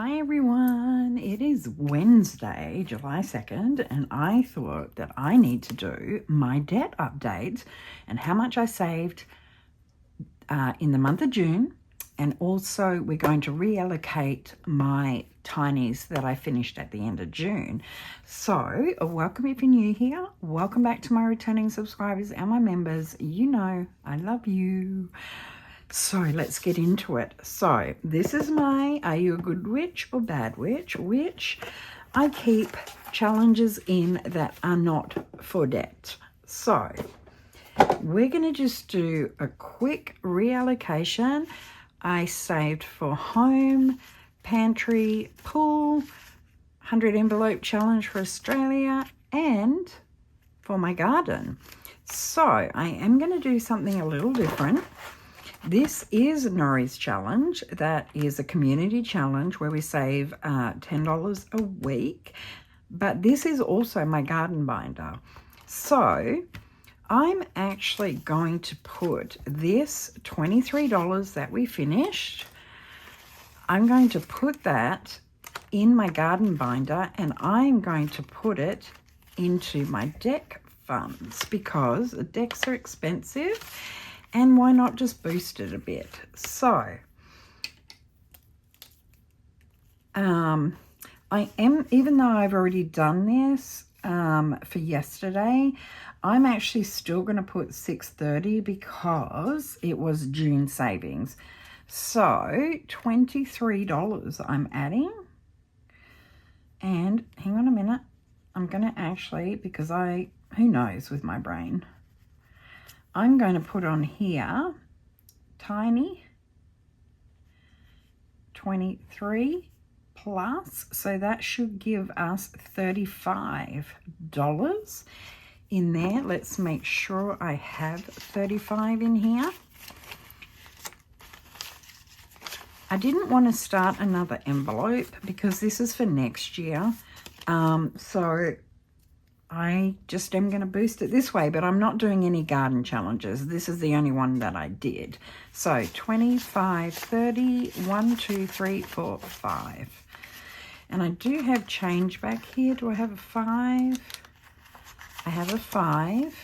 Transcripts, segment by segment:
Hi everyone, it is Wednesday, July 2nd, and I thought that I need to do my debt update and how much I saved in the month of June, and also we're going to reallocate my tinies that I finished at the end of June. So welcome if you're new here, welcome back to my returning subscribers and my members. You know I love you. So let's get into it. So this is my Are You a Good Witch or Bad Witch? Which I keep challenges in that are not for debt. So we're going to just do a quick reallocation. I saved for home, pantry, pool, 100 envelope challenge for Australia, and for my garden. So I am going to do something a little different. This is Nori's challenge. That is a community challenge where we save $10 a week. But this is also my garden binder. So I'm actually going to put this $23 that we finished, I'm going to put that in my garden binder, and I'm going to put it into my deck funds because the decks are expensive. And why not just boost it a bit? So, I am, even though I've already done this for yesterday, I'm actually still going to put $6.30 because it was June savings. So, $23 I'm adding. And hang on a minute. I'm going to actually, because who knows with my brain. I'm going to put on here tiny 23 plus, so that should give us $35 in there. Let's make sure I have 35 in here. I didn't want to start another envelope because this is for next year, so I just am going to boost it this way, but I'm not doing any garden challenges. This is the only one that I did. So 25, 30, 1, 2, 3, 4, 5. And I do have change back here. Do I have a 5? I have a 5.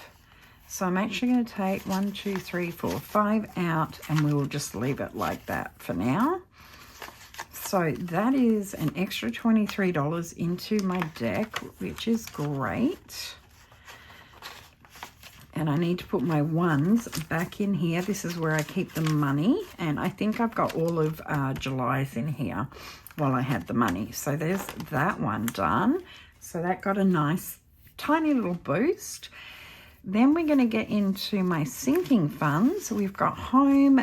So I'm actually going to take 1, 2, 3, 4, 5 out, and we will just leave it like that for now. So that is an extra $23 into my deck, which is great. And I need to put my ones back in here. This is where I keep the money. And I think I've got all of July's in here while I had the money. So there's that one done. So that got a nice tiny little boost. Then we're going to get into my sinking funds. We've got home,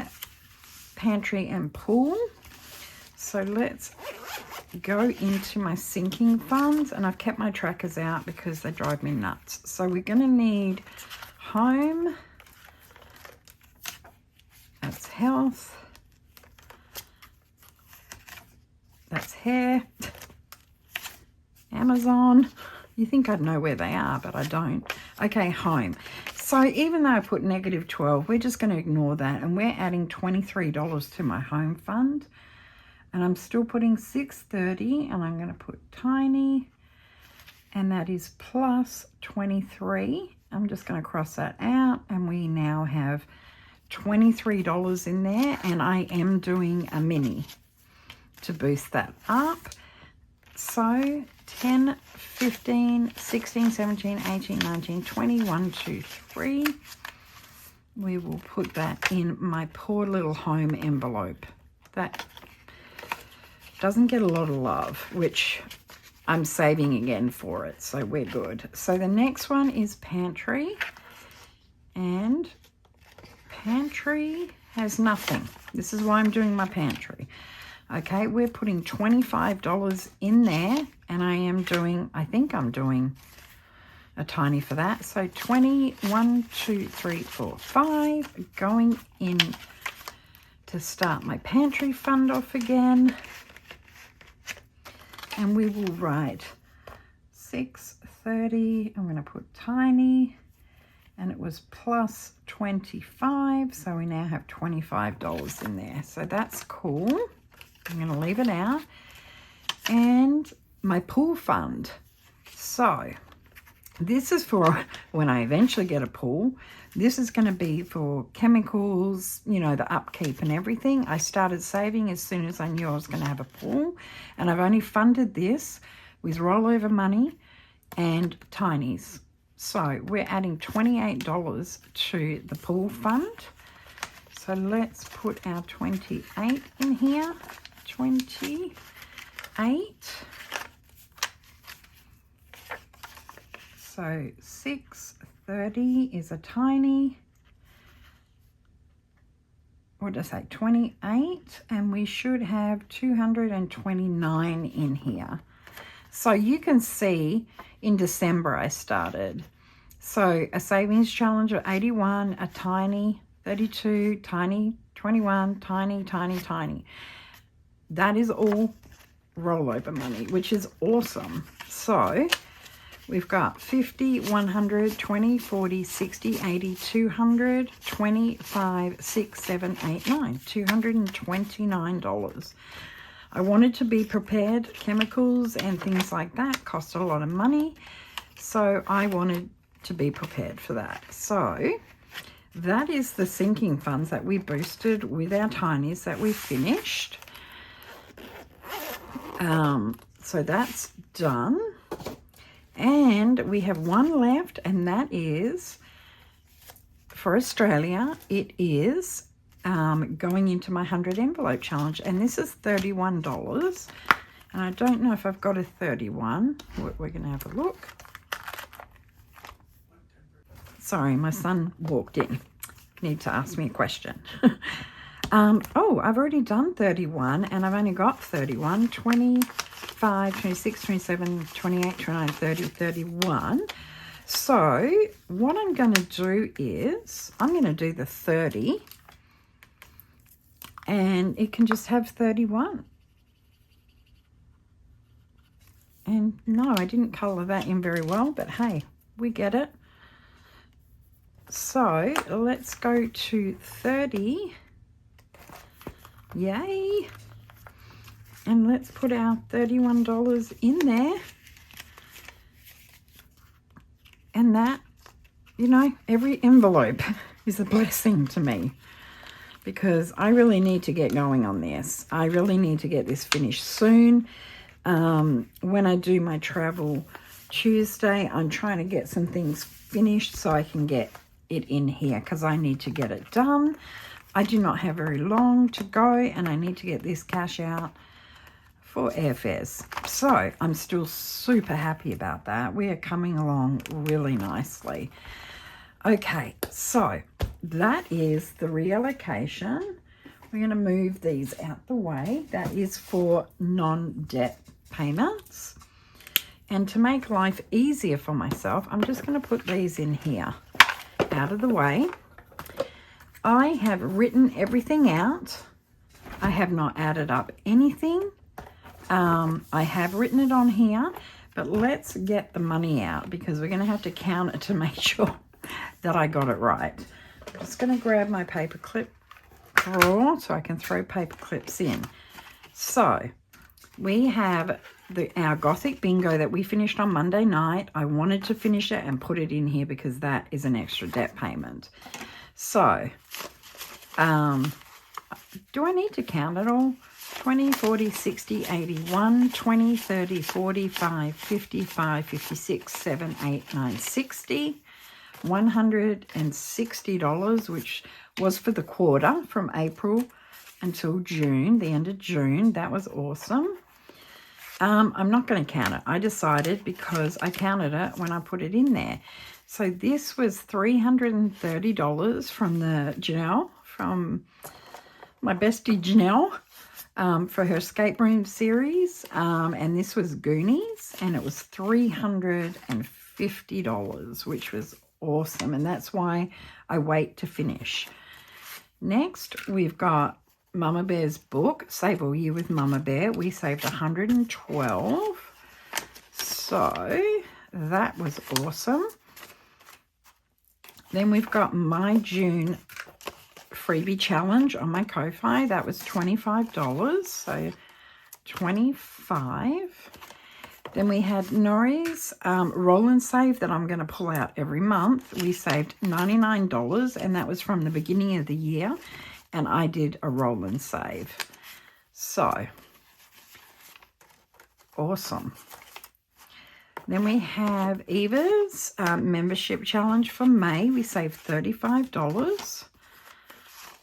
pantry, and pool. So let's go into my sinking funds, and I've kept my trackers out because they drive me nuts. So we're going to need home, that's health, that's hair, Amazon. You think I'd know where they are, but I don't. Okay, home. So even though I put -12, we're just going to ignore that, and we're adding $23 to my home fund. And I'm still putting $6.30, and I'm going to put tiny, and that is plus 23. I'm just going to cross that out, and we now have $23 in there, and I am doing a mini to boost that up. So 10, 15, 16, 17, 18, 19, 20, 1, 2, 3. We will put that in my poor little home envelope. That doesn't get a lot of love, which I'm saving again for it, so we're good. So the next one is pantry, and pantry has nothing. This is why I'm doing my pantry. Okay, we're putting $25 in there, and I think I'm doing a tiny for that. So 20, 1, 2, 3, 4, 5, going in to start my pantry fund off again. And we will write $6.30. I'm going to put tiny, and it was plus 25. So we now have $25 in there. So that's cool. I'm going to leave it out. and my pool fund. So this is for when I eventually get a pool. This is going to be for chemicals, you know, the upkeep and everything. I started saving as soon as I knew I was going to have a pool, and I've only funded this with rollover money and tinies. So we're adding $28 to the pool fund. So let's put our 28 in here. 28. So 630 is a tiny. What did I say? 28, and we should have 229 in here. So you can see in December I started. So a savings challenge of 81, a tiny, 32, tiny, 21, tiny, tiny, tiny. That is all rollover money, which is awesome. So we've got 50, 100, 20, 40, 60, 80, 200, 25, 6, 7, 8, 9, $229. I wanted to be prepared. Chemicals and things like that cost a lot of money, so I wanted to be prepared for that. So that is the sinking funds that we boosted with our tinies that we finished. So that's done. And we have one left, and that is for Australia. It is going into my 100 envelope challenge, and this is $31. And I don't know if I've got a 31. We're going to have a look. Sorry, my son walked in. Need to ask me a question. Oh, I've already done 31, and I've only got 31, 25, 26, 27, 28, 29, 30, 31. So what I'm going to do is I'm going to do the 30, and it can just have 31. And no, I didn't colour that in very well, but hey, we get it. So let's go to 30. Yay. And let's put our $31 in there. And that, you know, every envelope is a blessing to me, because I really need to get going on this. I really need to get this finished soon. When I do my travel Tuesday, I'm trying to get some things finished so I can get it in here, because I need to get it done. I do not have very long to go, and I need to get this cash out for airfares. So I'm still super happy about that. We are coming along really nicely. Okay, so that is the reallocation. We're going to move these out the way. That is for non-debt payments. And to make life easier for myself, I'm just going to put these in here out of the way. I have written everything out. I have not added up anything. I have written it on here, but let's get the money out, because we're going to have to count it to make sure that I got it right. I'm just going to grab my paper clip drawer so I can throw paper clips in. So we have our Gothic Bingo that we finished on Monday night. I wanted to finish it and put it in here because that is an extra debt payment. So do I need to count it all? 20, 40, 60, 81, 20, 30, 45, 55, 56, 7, 8, 9, 60. $160, which was for the quarter from April until June, the end of June. That was awesome. I'm not going to count it. I decided, because I counted it when I put it in there. So this was $330 from the Janelle, from my bestie Janelle, for her escape room series. And this was Goonies, and it was $350, which was awesome. And that's why I wait to finish. Next, we've got Mama Bear's book, Save All Year with Mama Bear. We saved $112. So that was awesome. Then we've got my June freebie challenge on my Ko-Fi. That was $25. So 25. Then we had Nori's Roll and Save that I'm going to pull out every month. We saved $99, and that was from the beginning of the year, and I did a Roll and Save. So, awesome. Then we have Eva's membership challenge for May. We saved $35.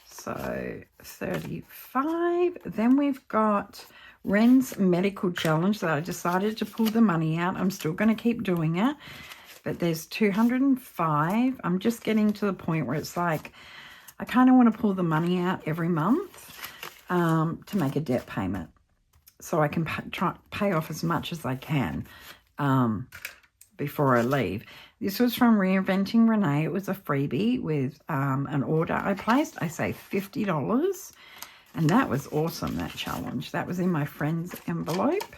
So, 35. Then we've got Ren's medical challenge that I decided to pull the money out. I'm still going to keep doing it, but there's 205. I'm just getting to the point where it's like I kind of want to pull the money out every month to make a debt payment so I can pay off as much as I can before I leave. This was from Reinventing Renee. It was a freebie with an order I placed. I saved $50. And that was awesome, that challenge. That was in my friend's envelope.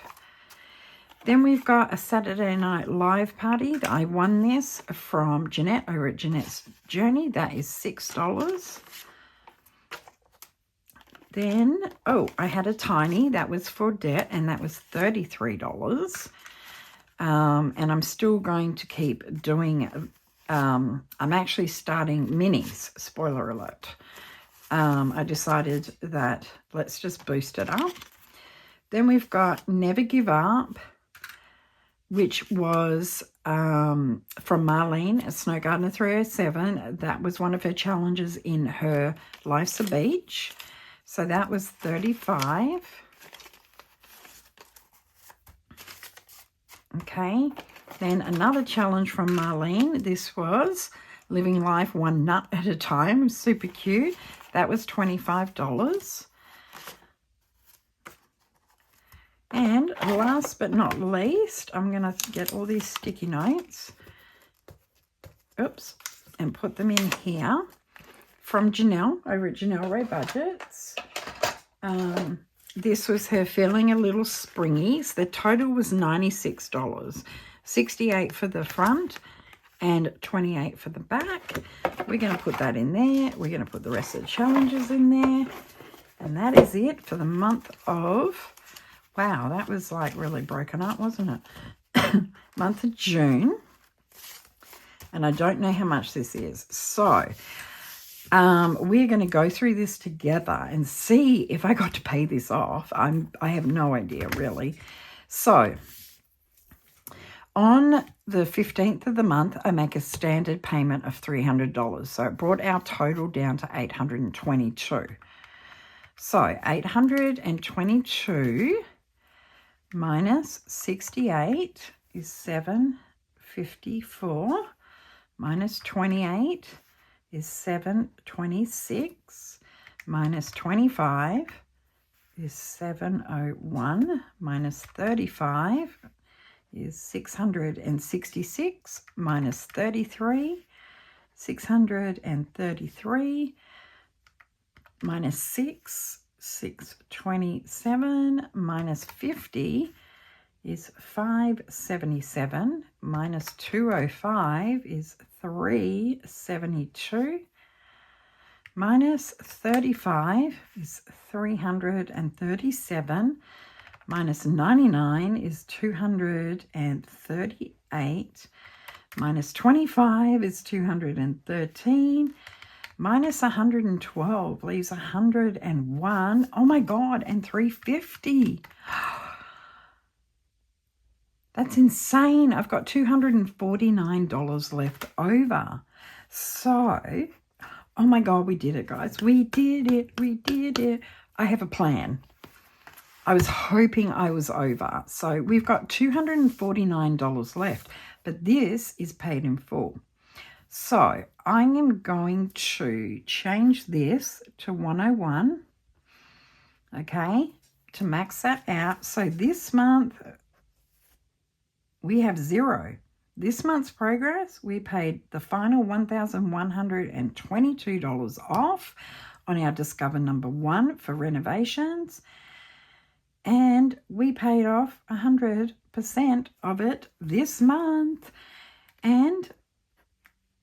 Then we've got a Saturday Night Live party. I won this from Jeanette over at Jeanette's Journey. That is $6. Then, I had a tiny. That was for debt, and that was $33. And I'm still going to keep doing, I'm actually starting minis, spoiler alert. I decided that let's just boost it up. Then we've got Never Give Up, which was from Marlene at Snow Gardener 307. That was one of her challenges in her Life's a Beach. So that was $35. Okay. Then another challenge from Marlene. This was Living Life One Nut at a Time. Super cute. That was $25. And last but not least, I'm going to get all these sticky notes. Oops. And put them in here from Janelle over at Janelle Ray Budgets. This was her Feeling a Little Springy. The total was $96. $68 for the front and $28 for the back. We're going to put that in there. We're going to put the rest of the challenges in there. And that is it for the month of, wow, that was like really broken up, wasn't it? Month of June. And I don't know how much this is. So, we're going to go through this together and see if I got to pay this off. I have no idea, really. So, on the 15th of the month, I make a standard payment of $300. So it brought our total down to $822. So 822 minus 68 is $754. Minus 28 is $726. Minus 25 is $701. Minus 35 is $666 minus 33, $633 minus 6, $627 minus 50 is $577 minus 205 is $372 minus 35 is $337 minus 99 is $238, minus 25 is $213, minus 112 leaves $101. Oh my God, and $350. That's insane. I've got $249 left over. So, oh my God, we did it, guys. We did it. We did it. I have a plan. I was hoping I was over. So we've got $249 left, but this is paid in full. So I am going to change this to 101, okay, to max that out. So this month we have $0. This month's progress, we paid the final $1,122 off on our Discover number 1 for renovations. And we paid off 100% of it this month. And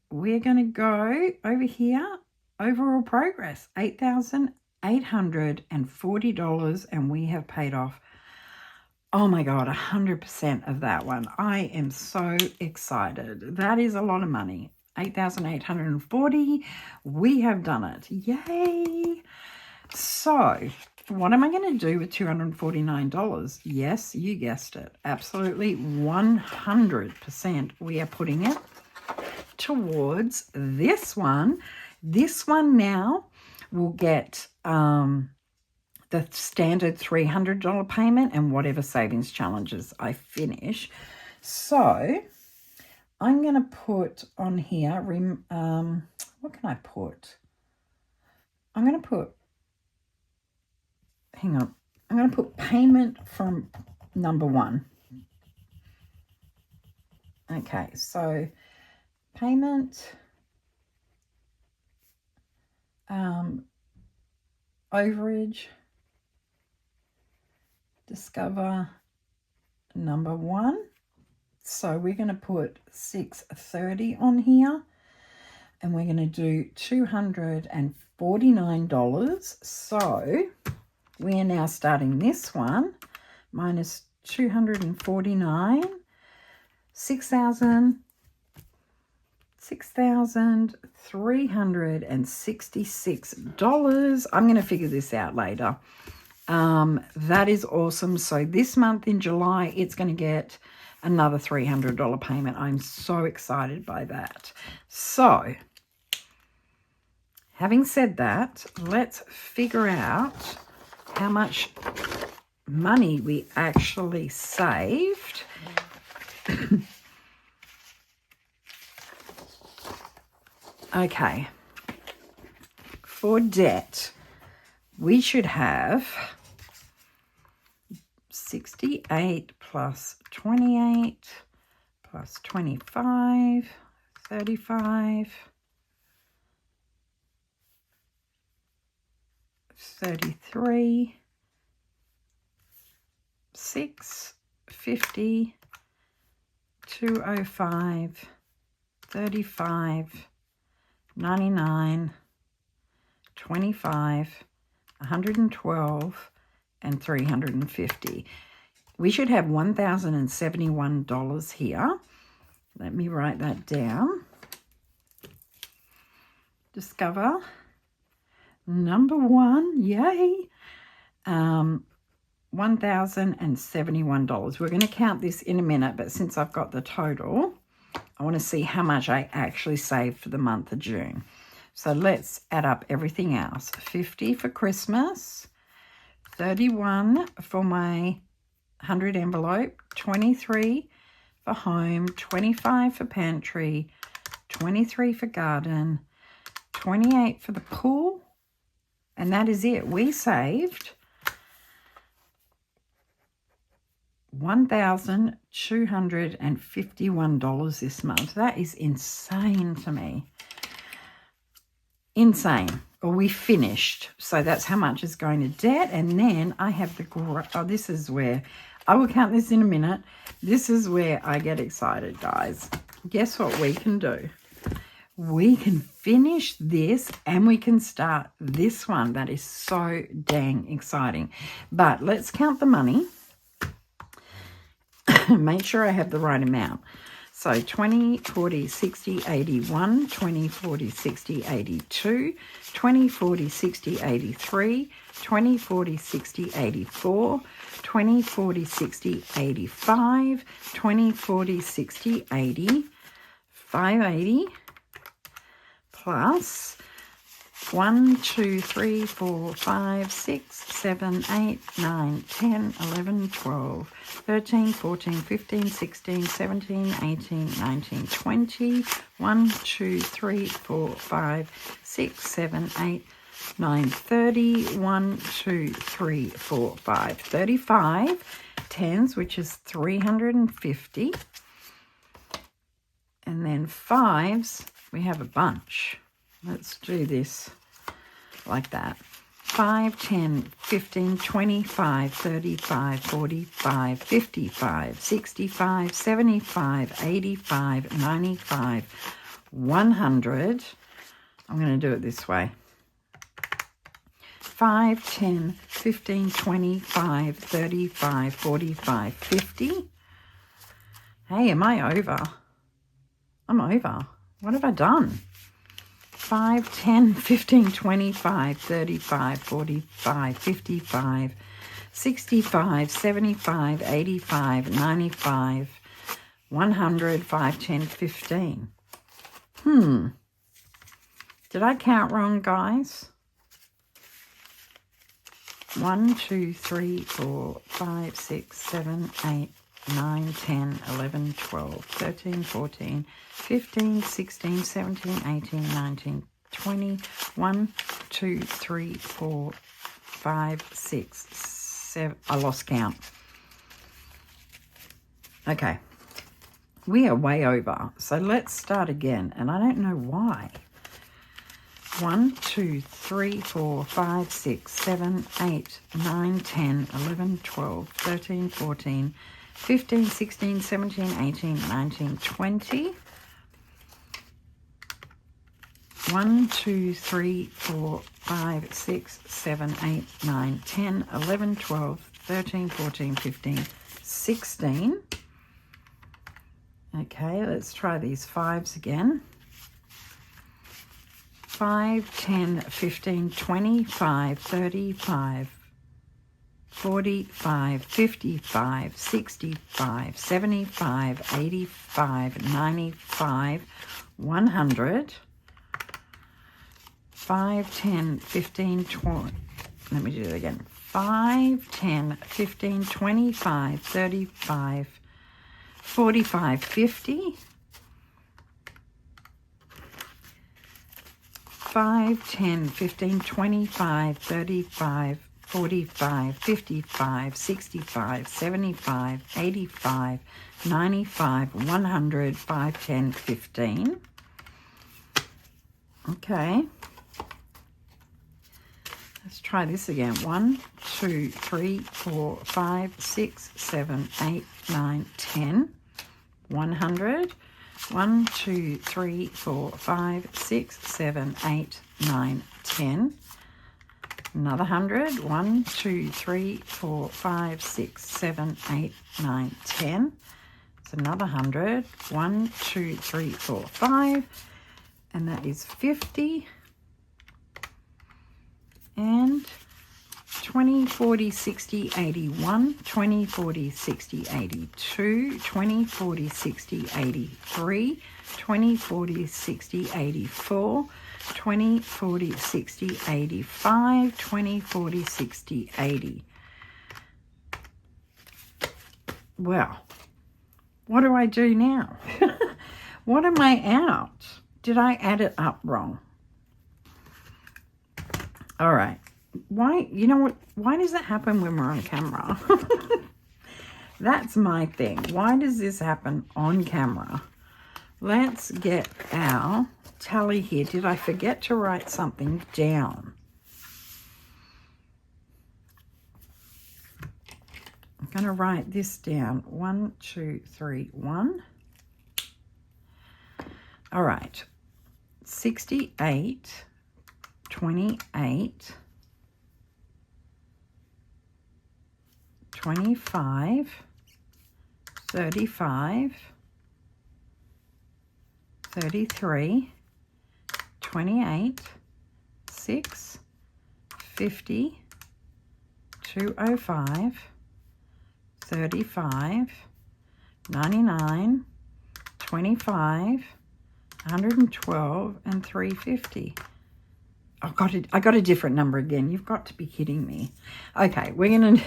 we're going to go over here, overall progress, $8,840, and we have paid off Oh my God, 100% of that one. I am so excited. That is a lot of money. 8,840. We have done it. Yay. So what am I going to do with $249? Yes, you guessed it. Absolutely 100%. We are putting it towards this one. This one now will get the standard $300 payment and whatever savings challenges I finish. So I'm going to put on here, what can I put? I'm going to put, hang on, I'm going to put payment from number 1. Okay, so payment, overage, discover number 1. So we're going to put $630 on here, and we're going to do $249. So we are now starting this one minus 249, $6,366. I'm going to figure this out later. That is awesome. So this month in July, it's going to get another $300 payment. I'm so excited by that. So having said that, let's figure out how much money we actually saved. Okay. For debt, we should have 68 plus 28 plus 25, 35, 33, 6, 50, 205, 35, 99, 25, 112, and 350. We should have $1,071 here. Let me write that down. Discover number 1, yay. $1,071. We're going to count this in a minute, but since I've got the total, I want to see how much I actually saved for the month of June. So let's add up everything else. 50 for Christmas, 31 for my 100 envelope, 23 for home, 25 for pantry, 23 for garden, 28 for the pool, and that is it. We saved $1,251 this month. That is insane to me. Insane. Well, we finished. So that's how much is going to debt. And then I have the, this is where, I will count this in a minute. This is where I get excited, guys. Guess what we can do? We can finish this and we can start this one. That is so dang exciting. But let's count the money. Make sure I have the right amount. So 20, 40, 60, 81, 20, 40, 60, 82, 20, 40, 60, 83, 20, 40, 60, 84, 20, 40, 60, 85, 20, 40, 60, 80, 580, plus 1, 2, 3, 4, 5, 6, 7, 8, 9, 10, 11, 12, 13, 14, 15, 16, 17, 18, 19, 20, 1, 2, 3, 4, 5, 6, 7, 8, 9, 30, 1, 2, 3, 4, 5, 35 tens, which is 350. And then fives, we have a bunch. Let's do this like that. 5, 10, 15, 25, 35, 45, 55, 65, 75, 85, 95, 100. I'm going to do it this way. 5, 10, 15, 25, 35, 45, 50. Hey, am I over? I'm over. What have I done? 5, 10, 15, 25, 35, 45, 55, 65, 75, 85, 95, 100, 5, 10, 15. Did I count wrong, guys? 1, 2, 3, 4, 5, 6, 7, 8, 9, 10, 11, 12, 13, 14, 15, 16, 17, 18, 19, 20, 1, 2, 3, 4, 5, 6, 7. I lost count. Okay. We are way over. So let's start again. And I don't know why. 1, 2, 3, 4, 5, 6, 7, 8, 9, 10, 11, 12, 13, 14, 15, 16, 17, 18, 19, 20. 1, 2, 3, 4, 5, 6, 7, 8, 9, 10, 11, 12, 13, 14, 15, 16. Okay, let's try these fives again. 5, 10, 15, 25, 35, 45, 55, 65, 75, 85, 95, 100. 5, 10, 15, 20. Let me do it again. 5, 10, 15, 25, 35, 45, 50. 5, 10, 15, 25, 35, 45, 55, 65, 75, 85, 95, 100, 5, 10, 15. Okay. Let's try this again. 1, 2, 3, 4, 5, 6, 7, 8, 9, 10, 100. 1, 2, 3, 4, 5, 6, 7, 8, 9, 10. Another 100. 1, 2, 3, 4, 5, 6, 7, 8, 9, 10. It's another 100. 1, 2, 3, 4, 5. And that is 50. And 20, 40, 60, 81, 20, 40, 60, 82, 20, 40, 60, 83, 20, 40, 60, 84, 20, 40, 60, 85, 20, 40, 60, 80. Well, what do I do now? What am I out? Did I add it up wrong? All right. Why, you know what, why does that happen when we're on camera? That's my thing. Why does this happen on camera? Let's get our tally here. Did I forget to write something down? I'm going to write this down. 1, 2, 3, 1. All right. 68, 28, 25, 35, 33, 28, 6, 50, 205, 35, 99, 25, 112, and 350. I got a different number again. You've got to be kidding me. Okay, we're going to...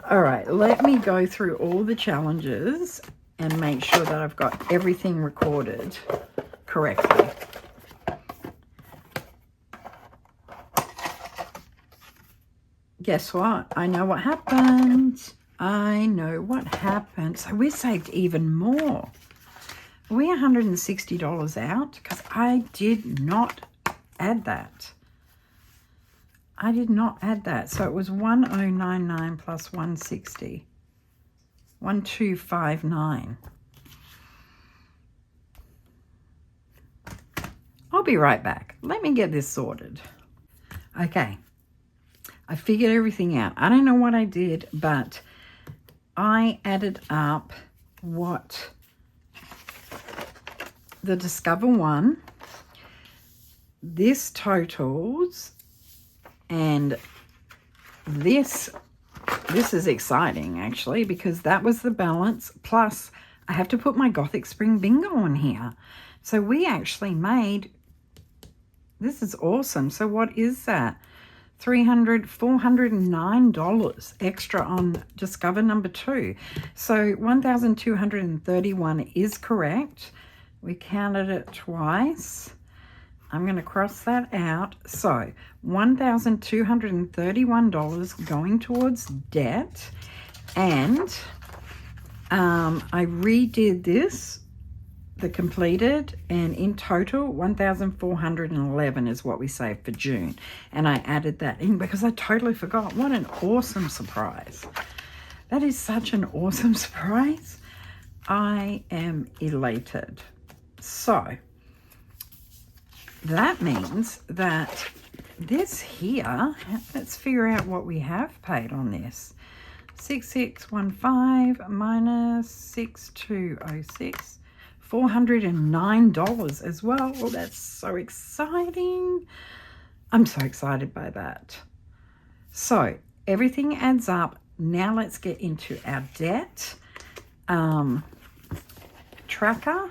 All right, let me go through all the challenges and make sure that I've got everything recorded correctly. Guess what? I know what happened. I know what happened. So we saved even more. We're $160 out because I did not add that. I did not add that. So it was 1099 plus 160. 1259. I'll be right back. Let me get this sorted. Okay, I figured everything out. I don't know what I did, but I added up what the Discover one, this totals, and this is exciting actually, because that was the balance, plus I have to put my Gothic Spring Bingo on here. So we actually made, this is awesome. So what is that? $409 extra on Discover number 2. So 1,231 is correct. We counted it twice. I'm going to cross that out. So $1,231 going towards debt. And I redid this, the completed, and in total 1,411 is what we saved for June. And I added that in because I totally forgot. What an awesome surprise. That is such an awesome surprise. I am elated. So that means that this here, let's figure out what we have paid on this. 6615 minus 6206, $409 as well. Well, that's so exciting. I'm so excited by that. So everything adds up. Now let's get into our debt tracker,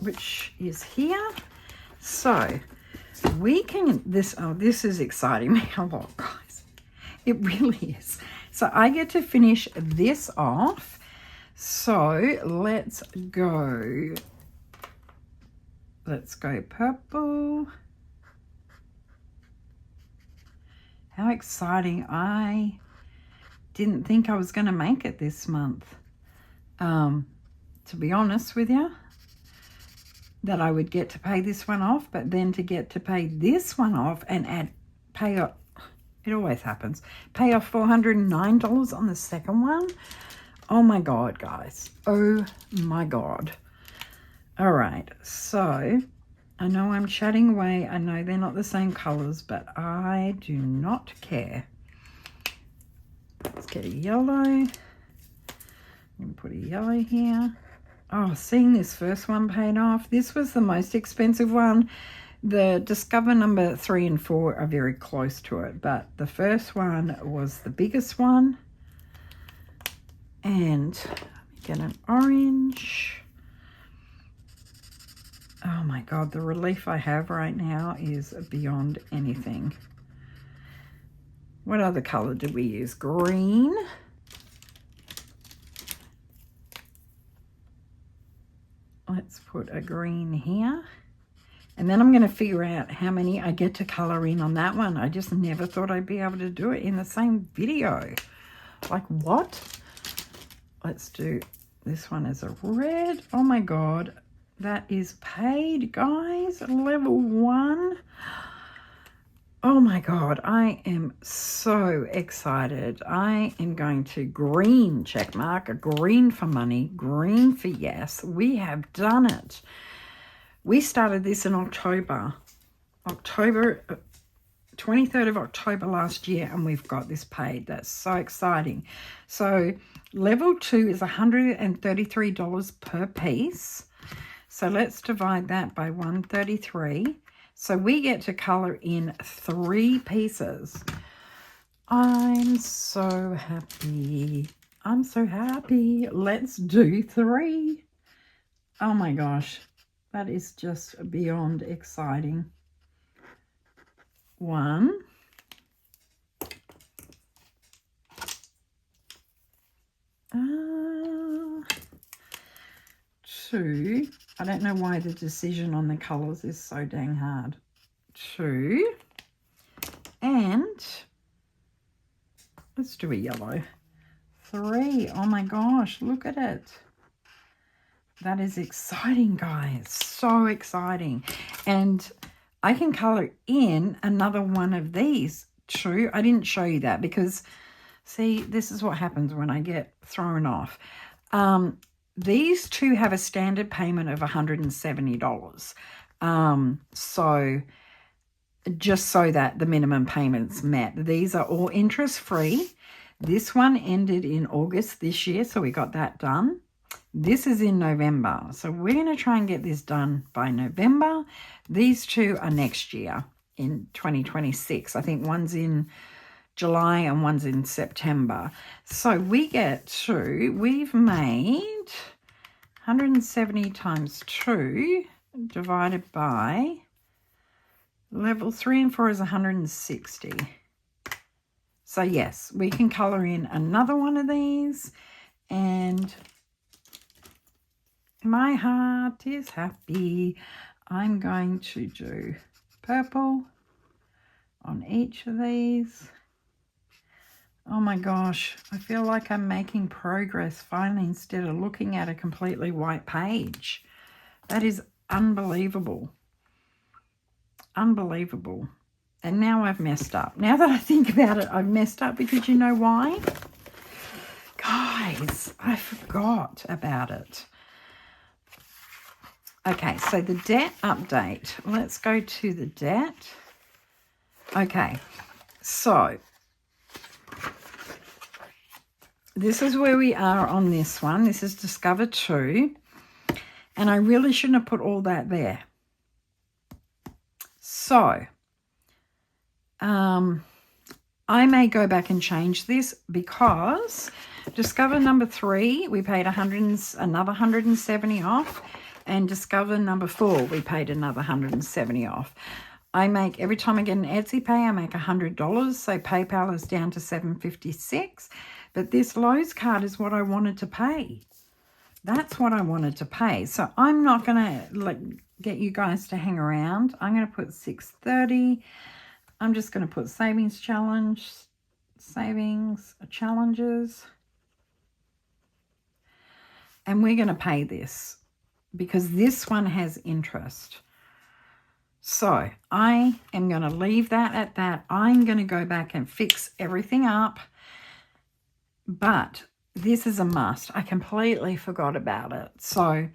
which is here. So we can, this is exciting me a lot, guys. It really is. So I get to finish this off. So let's go purple. How exciting. I didn't think I was going to make it this month. To be honest with you, that I would get to pay this one off, but then to get to pay this one off and pay off, it always happens, pay off $409 on the second one. Oh my God, guys. Oh my God. All right. So I know I'm chatting away. I know they're not the same colors, but I do not care. Let's get a yellow. I'm going to put a yellow here. Oh, seeing this first one paid off. This was the most expensive one. The Discover number 3 and 4 are very close to it, but the first one was the biggest one. And get an orange. Oh my God, the relief I have right now is beyond anything. What other color did we use? Green. Let's put a green here. And then I'm going to figure out how many I get to color in on that one. I just never thought I'd be able to do it in the same video. Like what? Let's do this one as a red. Oh my God. That is paid, guys. Level 1. Oh my God. I am so excited. I am going to green check mark, a green for money, green for yes. We have done it. We started this in October 23rd of October last year, and we've got this paid. That's so exciting. So level 2 is $133 per piece. So let's divide that by 133. So we get to color in 3 pieces. I'm so happy. I'm so happy. Let's do 3. Oh my gosh. That is just beyond exciting. 1. 2. I don't know why the decision on the colours is so dang hard. 2. And let's do a yellow. 3. Oh my gosh, look at it. That is exciting, guys. So exciting. And I can colour in another one of these. True, I didn't show you that because, see, this is what happens when I get thrown off. These 2 have a standard payment of $170. So just so that the minimum payment's met. These are all interest-free. This one ended in August this year, so we got that done. This is in November, so we're going to try and get this done by November. These two are next year in 2026. I think one's in July and one's in September. So we've made 170 times 2 divided by level 3 and 4 is 160. So yes, we can colour in another one of these, and my heart is happy. I'm going to do purple on each of these. Oh my gosh, I feel like I'm making progress finally instead of looking at a completely white page. That is unbelievable. Unbelievable. And now I've messed up. Now that I think about it, I've messed up because you know why? Guys, I forgot about it. Okay, so the debt update. Let's go to the debt. Okay, so this is where we are on this one. This is Discover 2. And I really shouldn't have put all that there. So, I may go back and change this because Discover number 3, we paid another 170 off. And Discover number 4, we paid another 170 off. Every time I get an Etsy pay, I make $100. So PayPal is down to $7.56. But this Lowe's card is what I wanted to pay. That's what I wanted to pay. So I'm not going to get you guys to hang around. I'm going to put $6.30. I'm just going to put savings challenges. And we're going to pay this because this one has interest. So I am going to leave that at that. I'm going to go back and fix everything up. But this is a must. I completely forgot about it. So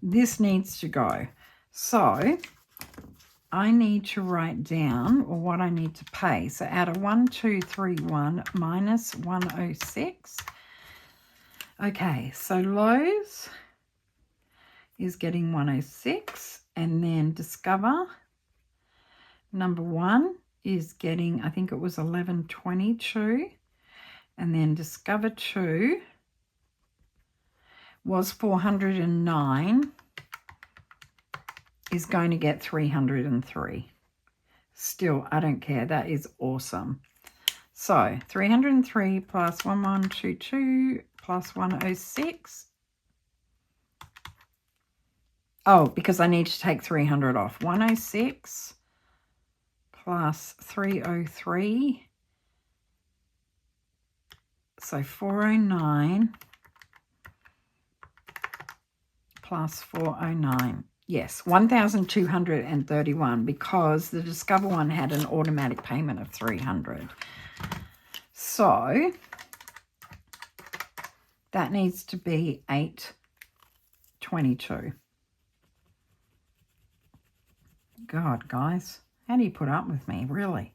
this needs to go. So I need to write down what I need to pay. So out of 1231 minus 106. Okay, so Lowe's is getting 106. And then Discover number 1 is getting, I think it was 1122. And then Discover 2 was 409, is going to get 303. Still, I don't care. That is awesome. So 303 plus 1122 plus 106. Oh, because I need to take 300 off. 106 plus 303. So 409 plus 409. Yes, 1,231 because the Discover one had an automatic payment of 300. So that needs to be 822. God, guys, how do you put up with me, really?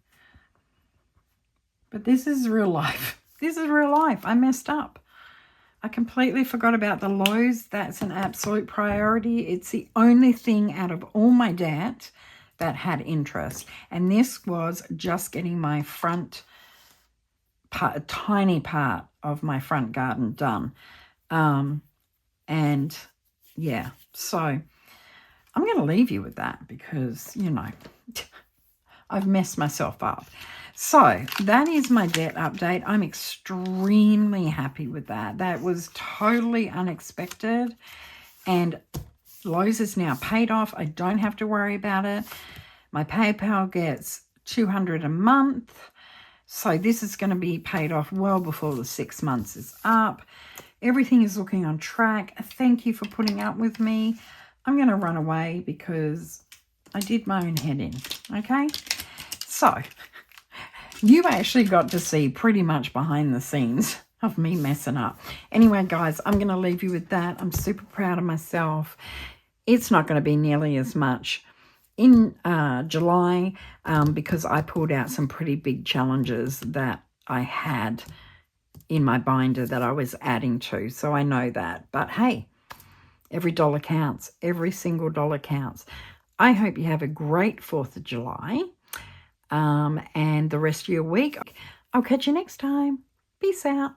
But this is real life. This is real life. I messed up. I completely forgot about the Lowe's. That's an absolute priority. It's the only thing out of all my debt that had interest. And this was just getting my front part, a tiny part of my front garden done. And yeah, so I'm going to leave you with that because, you know, I've messed myself up. So that is my debt update. I'm extremely happy with that. That was totally unexpected. And Lowe's is now paid off. I don't have to worry about it. My PayPal gets $200 a month. So this is going to be paid off well before the 6 months is up. Everything is looking on track. Thank you for putting up with me. I'm going to run away because I did my own head in. Okay? So you actually got to see pretty much behind the scenes of me messing up. Anyway, guys, I'm going to leave you with that. I'm super proud of myself. It's not going to be nearly as much in July because I pulled out some pretty big challenges that I had in my binder that I was adding to. So I know that. But hey, every dollar counts. Every single dollar counts. I hope you have a great 4th of July and the rest of your week. I'll catch you next time. Peace out.